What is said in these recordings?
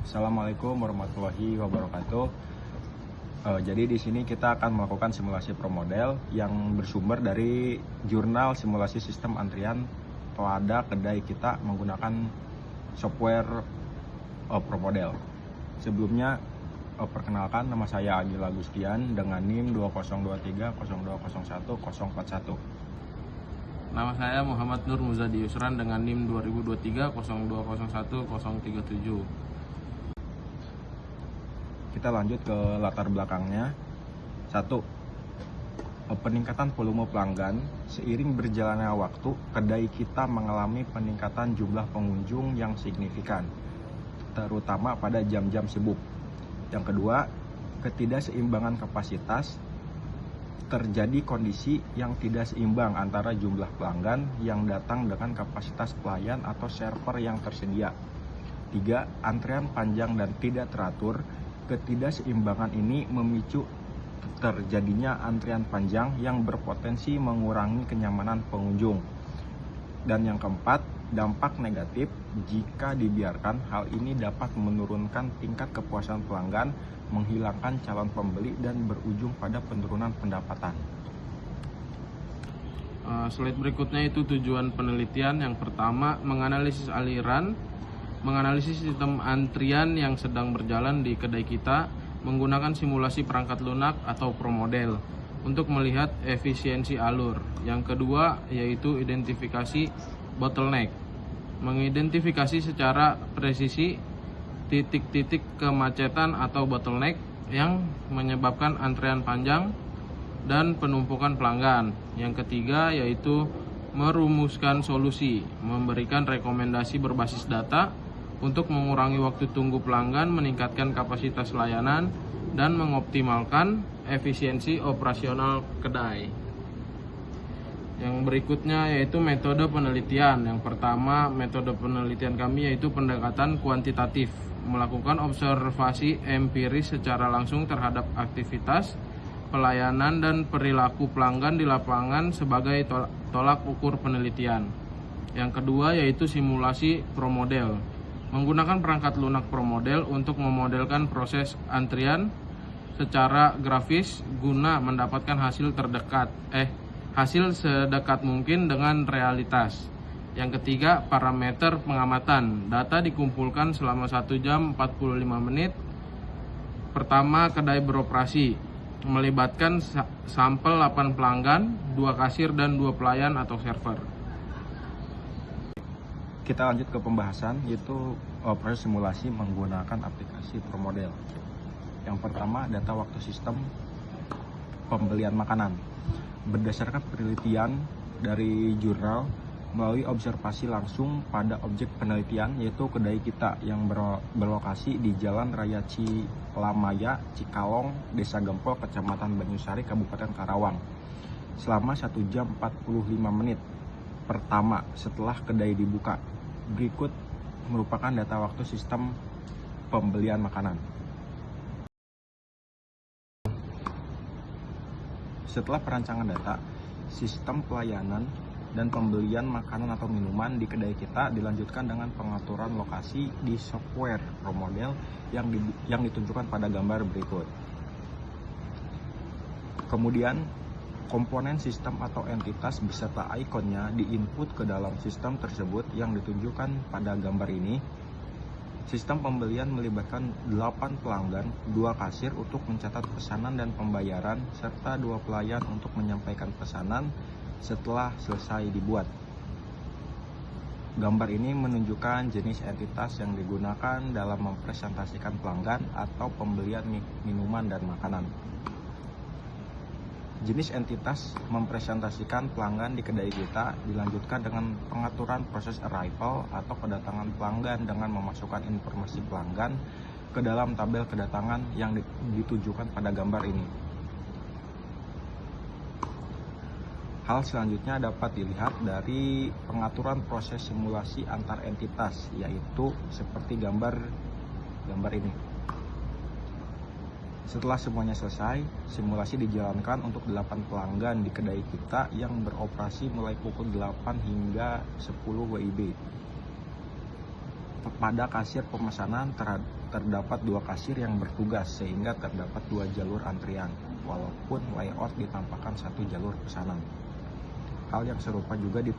Assalamualaikum warahmatullahi wabarakatuh. Jadi di sini kita akan melakukan simulasi ProModel yang bersumber dari jurnal simulasi sistem antrian pada kedai kita menggunakan software ProModel. Sebelumnya perkenalkan, nama saya Agil Agustian dengan NIM 2023020141. Nama saya Muhammad Nur Muzadi Yusran dengan NIM 2023020137. Kita lanjut ke latar belakangnya. 1. Peningkatan volume pelanggan. Seiring berjalannya waktu, kedai kita mengalami peningkatan jumlah pengunjung yang signifikan, terutama pada jam-jam sibuk. Yang kedua, ketidakseimbangan kapasitas. Terjadi kondisi yang tidak seimbang antara jumlah pelanggan yang datang dengan kapasitas pelayan atau server yang tersedia. 3. Antrean panjang dan tidak teratur. Ketidakseimbangan ini memicu terjadinya antrian panjang yang berpotensi mengurangi kenyamanan pengunjung. Dan yang keempat, dampak negatif. Jika dibiarkan, hal ini dapat menurunkan tingkat kepuasan pelanggan, menghilangkan calon pembeli, dan berujung pada penurunan pendapatan. Slide berikutnya itu tujuan penelitian. Yang pertama, menganalisis aliran, menganalisis sistem antrian yang sedang berjalan di kedai kita menggunakan simulasi perangkat lunak atau ProModel untuk melihat efisiensi alur. Yang kedua yaitu identifikasi bottleneck, mengidentifikasi secara presisi titik-titik kemacetan atau bottleneck yang menyebabkan antrean panjang dan penumpukan pelanggan. Yang ketiga yaitu merumuskan solusi, memberikan rekomendasi berbasis data untuk mengurangi waktu tunggu pelanggan, meningkatkan kapasitas layanan, dan mengoptimalkan efisiensi operasional kedai. Yang berikutnya yaitu metode penelitian. Yang pertama, metode penelitian kami yaitu pendekatan kuantitatif, melakukan observasi empiris secara langsung terhadap aktivitas, pelayanan, dan perilaku pelanggan di lapangan sebagai tolak ukur penelitian. Yang kedua yaitu simulasi ProModel, menggunakan perangkat lunak ProModel untuk memodelkan proses antrian secara grafis guna mendapatkan hasil sedekat mungkin dengan realitas. Yang ketiga, parameter pengamatan. Data dikumpulkan selama 1 jam 45 menit pertama kedai beroperasi, melibatkan sampel 8 pelanggan, 2 kasir, dan 2 pelayan atau server. Kita lanjut ke pembahasan, yaitu proses simulasi menggunakan aplikasi ProModel. Yang pertama, data waktu sistem pembelian makanan. Berdasarkan penelitian dari jurnal melalui observasi langsung pada objek penelitian, yaitu kedai kita yang berlokasi di Jalan Raya Cilamaya, Cikalong, Desa Gempol, Kecamatan Banyusari, Kabupaten Karawang, selama 1 jam 45 menit pertama setelah kedai dibuka. Berikut merupakan data waktu sistem pembelian makanan. Setelah perancangan data, sistem pelayanan dan pembelian makanan atau minuman di kedai kita dilanjutkan dengan pengaturan lokasi di software ProModel yang ditunjukkan pada gambar berikut. Kemudian, komponen sistem atau entitas beserta ikonnya diinput ke dalam sistem tersebut yang ditunjukkan pada gambar ini. Sistem pembelian melibatkan 8 pelanggan, 2 kasir untuk mencatat pesanan dan pembayaran, serta 2 pelayan untuk menyampaikan pesanan setelah selesai dibuat. Gambar ini menunjukkan jenis entitas yang digunakan dalam mempresentasikan pelanggan atau pembelian minuman dan makanan. Jenis entitas mempresentasikan pelanggan di kedai kita dilanjutkan dengan pengaturan proses arrival atau kedatangan pelanggan dengan memasukkan informasi pelanggan ke dalam tabel kedatangan yang ditujukan pada gambar ini. Hal selanjutnya dapat dilihat dari pengaturan proses simulasi antar entitas, yaitu seperti gambar ini. Setelah semuanya selesai, simulasi dijalankan untuk 8 pelanggan di kedai kita yang beroperasi mulai pukul 8 hingga 10 WIB. Pada kasir pemesanan terdapat 2 kasir yang bertugas sehingga terdapat 2 jalur antrian, walaupun layout ditampakkan 1 jalur pesanan. Hal yang serupa juga di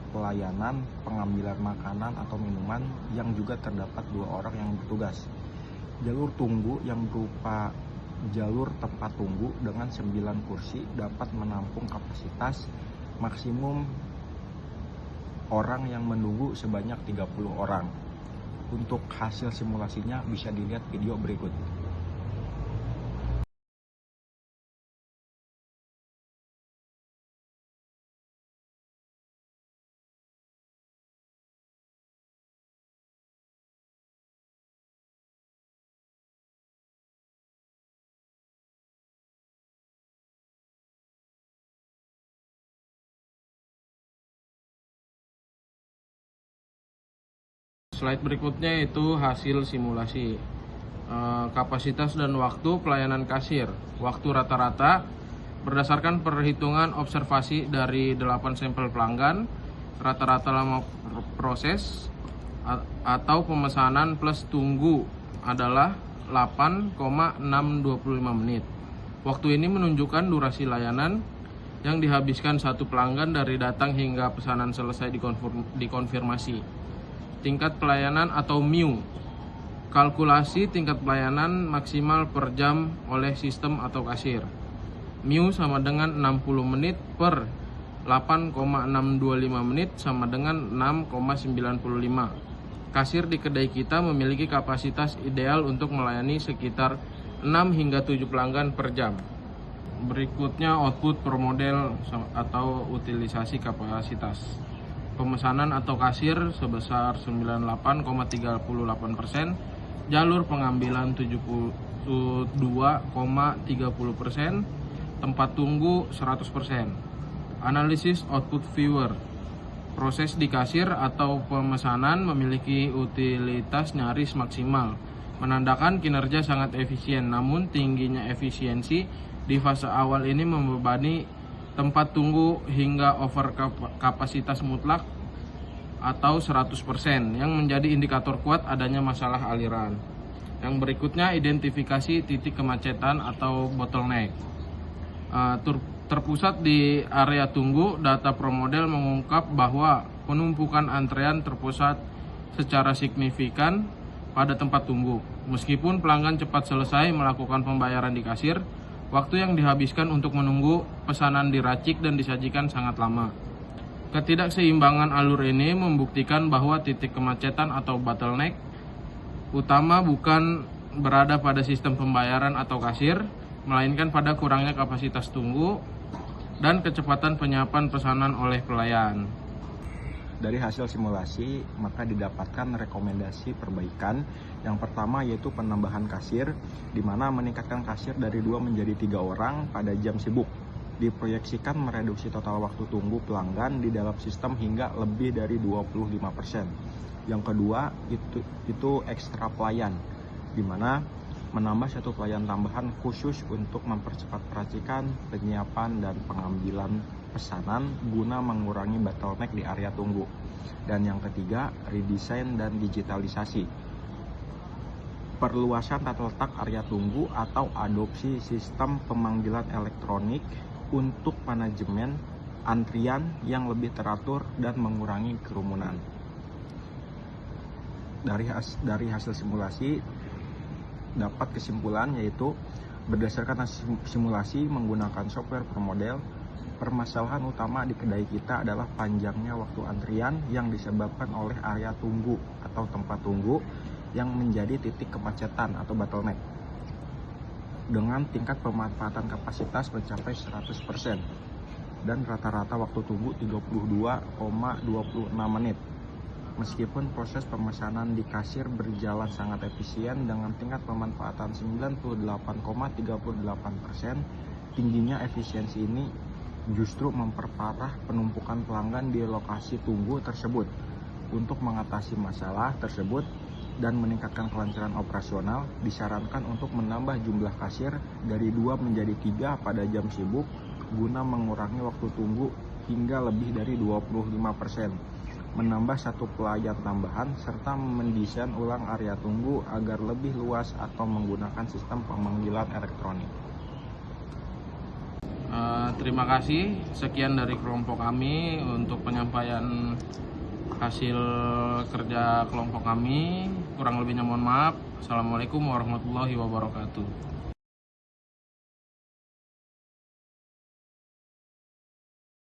pelayanan pengambilan makanan atau minuman yang juga terdapat 2 orang yang bertugas. Jalur tunggu yang berupa jalur tempat tunggu dengan 9 kursi dapat menampung kapasitas maksimum orang yang menunggu sebanyak 30 orang. Untuk hasil simulasinya bisa dilihat video berikut. Slide berikutnya itu hasil simulasi kapasitas dan waktu pelayanan kasir. Waktu rata-rata berdasarkan perhitungan observasi dari 8 sampel pelanggan, rata-rata lama proses atau pemesanan plus tunggu adalah 8,625 menit. Waktu ini menunjukkan durasi layanan yang dihabiskan satu pelanggan dari datang hingga pesanan selesai dikonfirmasi. Tingkat pelayanan atau MIU, kalkulasi tingkat pelayanan maksimal per jam oleh sistem atau kasir. MIU sama dengan 60 menit per 8,625 menit sama dengan 6,955. Kasir di kedai kita memiliki kapasitas ideal untuk melayani sekitar 6 hingga 7 pelanggan per jam. Berikutnya output per model atau utilisasi kapasitas. Pemesanan atau kasir sebesar 98,38%, jalur pengambilan 72,30%, tempat tunggu 100%. Analisis output viewer. Proses di kasir atau pemesanan memiliki utilitas nyaris maksimal, menandakan kinerja sangat efisien, namun tingginya efisiensi di fase awal ini membebani tempat tunggu hingga over kapasitas mutlak atau 100% yang menjadi indikator kuat adanya masalah aliran. Yang berikutnya identifikasi titik kemacetan atau bottleneck. Terpusat di area tunggu, data pro model mengungkap bahwa penumpukan antrean terpusat secara signifikan pada tempat tunggu. Meskipun pelanggan cepat selesai melakukan pembayaran di kasir, waktu yang dihabiskan untuk menunggu pesanan diracik dan disajikan sangat lama. Ketidakseimbangan alur ini membuktikan bahwa titik kemacetan atau bottleneck utama bukan berada pada sistem pembayaran atau kasir, melainkan pada kurangnya kapasitas tunggu dan kecepatan penyiapan pesanan oleh pelayan. Dari hasil simulasi, maka didapatkan rekomendasi perbaikan. Yang pertama yaitu penambahan kasir, di mana meningkatkan kasir dari 2 menjadi 3 orang pada jam sibuk. Diproyeksikan mereduksi total waktu tunggu pelanggan di dalam sistem hingga lebih dari 25%. Yang kedua itu ekstra pelayan, di mana menambah 1 pelayan tambahan khusus untuk mempercepat peracikan, penyiapan, dan pengambilan pesanan guna mengurangi bottleneck di area tunggu. Dan yang ketiga, redesign dan digitalisasi. Perluasan tata letak area tunggu atau adopsi sistem pemanggilan elektronik untuk manajemen antrian yang lebih teratur dan mengurangi kerumunan. Dari hasil simulasi dapat kesimpulan yaitu berdasarkan simulasi menggunakan software per model, permasalahan utama di kedai kita adalah panjangnya waktu antrian yang disebabkan oleh area tunggu atau tempat tunggu yang menjadi titik kemacetan atau bottleneck dengan tingkat pemanfaatan kapasitas mencapai 100% dan rata-rata waktu tunggu 32,26 menit. Meskipun proses pemesanan di kasir berjalan sangat efisien dengan tingkat pemanfaatan 98,38%, tingginya efisiensi ini justru memperparah penumpukan pelanggan di lokasi tunggu tersebut. Untuk mengatasi masalah tersebut dan meningkatkan kelancaran operasional, disarankan untuk menambah jumlah kasir dari 2 menjadi 3 pada jam sibuk guna mengurangi waktu tunggu hingga lebih dari 25%. menambah 1 pelayan tambahan, serta mendesain ulang area tunggu agar lebih luas atau menggunakan sistem pemanggilan elektronik. Terima kasih. Sekian dari kelompok kami untuk penyampaian hasil kerja kelompok kami. Kurang lebihnya mohon maaf. Assalamualaikum warahmatullahi wabarakatuh.